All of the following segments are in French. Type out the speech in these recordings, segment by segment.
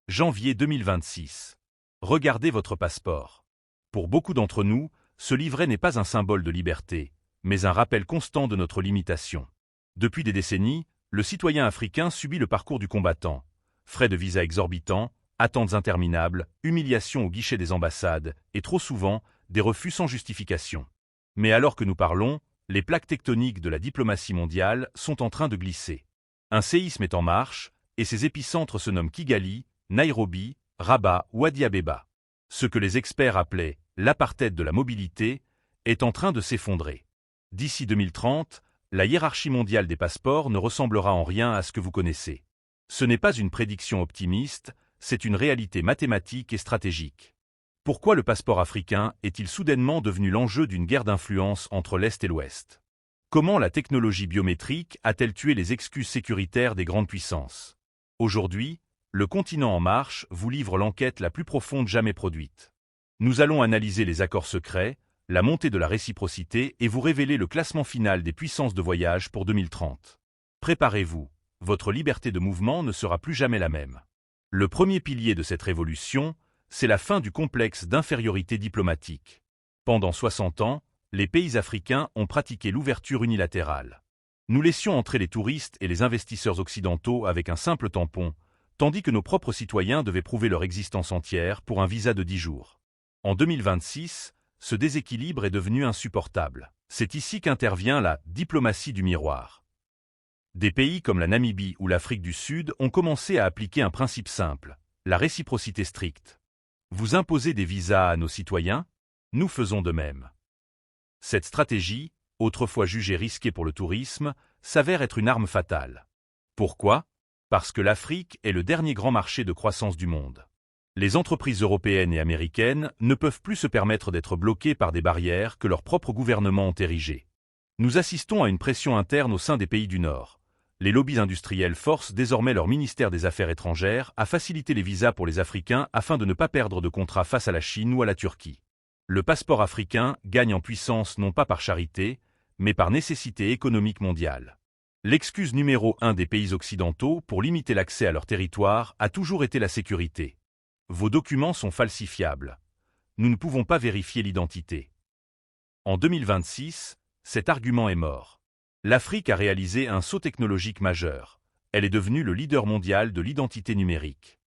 Janvier 2026. Regardez votre passeport. Pour beaucoup d'entre nous, ce livret n'est pas un symbole de liberté, mais un rappel constant de notre limitation. Depuis des décennies, le citoyen africain subit le parcours du combattant. Frais de visa exorbitants, attentes interminables, humiliations au guichet des ambassades et trop souvent, des refus sans justification. Mais alors que nous parlons, les plaques tectoniques de la diplomatie mondiale sont en train de glisser. Un séisme est en marche, et ses épicentres se nomment Kigali, Nairobi, Rabat ou Addis Abeba. Ce que les experts appelaient l'apartheid de la mobilité est en train de s'effondrer. D'ici 2030, la hiérarchie mondiale des passeports ne ressemblera en rien à ce que vous connaissez. Ce n'est pas une prédiction optimiste, c'est une réalité mathématique et stratégique. Pourquoi le passeport africain est-il soudainement devenu l'enjeu d'une guerre d'influence entre l'Est et l'Ouest? Comment la technologie biométrique a-t-elle tué les excuses sécuritaires des grandes puissances? Aujourd'hui, le continent en marche vous livre l'enquête la plus profonde jamais produite. Nous allons analyser les accords secrets, la montée de la réciprocité et vous révéler le classement final des puissances de voyage pour 2030. Préparez-vous, votre liberté de mouvement ne sera plus jamais la même. Le premier pilier de cette révolution, c'est la fin du complexe d'infériorité diplomatique. Pendant 60 ans, les pays africains ont pratiqué l'ouverture unilatérale. Nous laissions entrer les touristes et les investisseurs occidentaux avec un simple tampon, tandis que nos propres citoyens devaient prouver leur existence entière pour un visa de 10 jours. En 2026, ce déséquilibre est devenu insupportable. C'est ici qu'intervient la diplomatie du miroir. Des pays comme la Namibie ou l'Afrique du Sud ont commencé à appliquer un principe simple, la réciprocité stricte. Vous imposez des visas à nos citoyens? Nous faisons de même. Cette stratégie, autrefois jugée risquée pour le tourisme, s'avère être une arme fatale. Pourquoi? Parce que l'Afrique est le dernier grand marché de croissance du monde. Les entreprises européennes et américaines ne peuvent plus se permettre d'être bloquées par des barrières que leurs propres gouvernements ont érigées. Nous assistons à une pression interne au sein des pays du Nord. Les lobbies industriels forcent désormais leur ministère des Affaires étrangères à faciliter les visas pour les Africains afin de ne pas perdre de contrats face à la Chine ou à la Turquie. Le passeport africain gagne en puissance non pas par charité, mais par nécessité économique mondiale. L'excuse numéro 1 des pays occidentaux pour limiter l'accès à leur territoire a toujours été la sécurité. Vos documents sont falsifiables. Nous ne pouvons pas vérifier l'identité. En 2026, cet argument est mort. L'Afrique a réalisé un saut technologique majeur. Elle est devenue le leader mondial de l'identité numérique.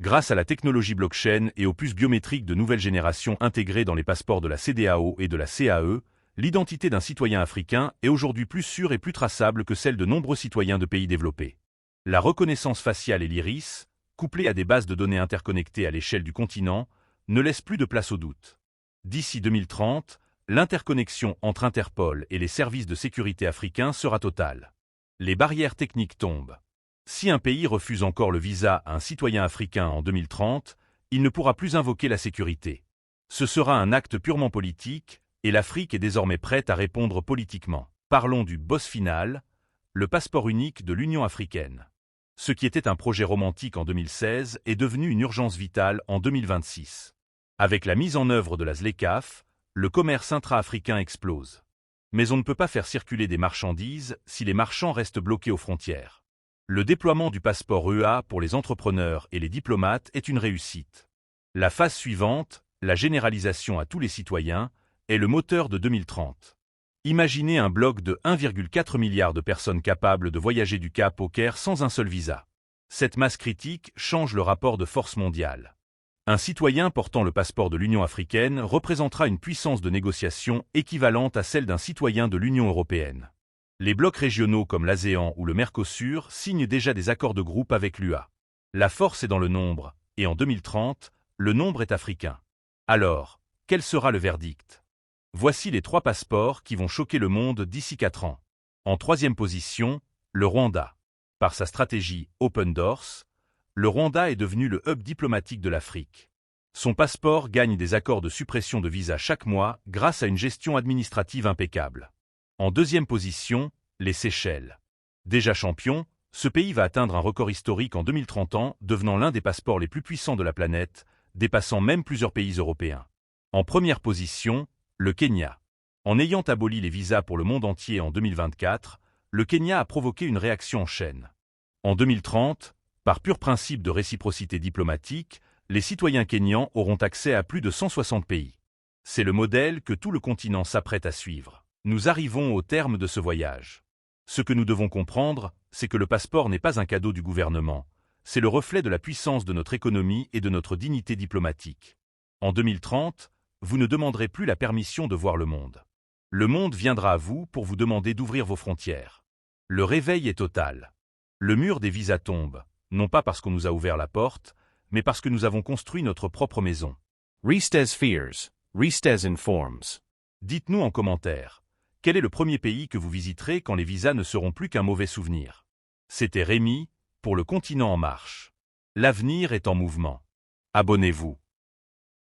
Grâce à la technologie blockchain et aux puces biométriques de nouvelle génération intégrées dans les passeports de la CEDEAO et de la CAE, l'identité d'un citoyen africain est aujourd'hui plus sûre et plus traçable que celle de nombreux citoyens de pays développés. La reconnaissance faciale et l'iris, couplée à des bases de données interconnectées à l'échelle du continent, ne laisse plus de place au doute. D'ici 2030, l'interconnexion entre Interpol et les services de sécurité africains sera totale. Les barrières techniques tombent. Si un pays refuse encore le visa à un citoyen africain en 2030, il ne pourra plus invoquer la sécurité. Ce sera un acte purement politique, et l'Afrique est désormais prête à répondre politiquement. Parlons du boss final, le passeport unique de l'Union africaine. Ce qui était un projet romantique en 2016 est devenu une urgence vitale en 2026. Avec la mise en œuvre de la ZLECAf, le commerce intra-africain explose. Mais on ne peut pas faire circuler des marchandises si les marchands restent bloqués aux frontières. Le déploiement du passeport EA pour les entrepreneurs et les diplomates est une réussite. La phase suivante, la généralisation à tous les citoyens, est le moteur de 2030. Imaginez un bloc de 1,4 milliard de personnes capables de voyager du Cap au Caire sans un seul visa. Cette masse critique change le rapport de force mondiale. Un citoyen portant le passeport de l'Union africaine représentera une puissance de négociation équivalente à celle d'un citoyen de l'Union européenne. Les blocs régionaux comme l'ASEAN ou le Mercosur signent déjà des accords de groupe avec l'UA. La force est dans le nombre, et en 2030, le nombre est africain. Alors, quel sera le verdict? Voici les 3 passeports qui vont choquer le monde d'ici 4 ans. En 3e position, le Rwanda. Par sa stratégie Open Doors, le Rwanda est devenu le hub diplomatique de l'Afrique. Son passeport gagne des accords de suppression de visas chaque mois grâce à une gestion administrative impeccable. En 2e position, les Seychelles. Déjà champion, ce pays va atteindre un record historique en 2030 ans, devenant l'un des passeports les plus puissants de la planète, dépassant même plusieurs pays européens. En 1re position, le Kenya. En ayant aboli les visas pour le monde entier en 2024, le Kenya a provoqué une réaction en chaîne. En 2030, Par pur principe de réciprocité diplomatique, les citoyens kényans auront accès à plus de 160 pays. C'est le modèle que tout le continent s'apprête à suivre. Nous arrivons au terme de ce voyage. Ce que nous devons comprendre, c'est que le passeport n'est pas un cadeau du gouvernement, c'est le reflet de la puissance de notre économie et de notre dignité diplomatique. En 2030, vous ne demanderez plus la permission de voir le monde. Le monde viendra à vous pour vous demander d'ouvrir vos frontières. Le réveil est total. Le mur des visas tombe, non pas parce qu'on nous a ouvert la porte, mais parce que nous avons construit notre propre maison. Restes fears, Restes informs. Dites-nous en commentaire, quel est le premier pays que vous visiterez quand les visas ne seront plus qu'un mauvais souvenir? C'était Rémi, pour le continent en marche. L'avenir est en mouvement. Abonnez-vous.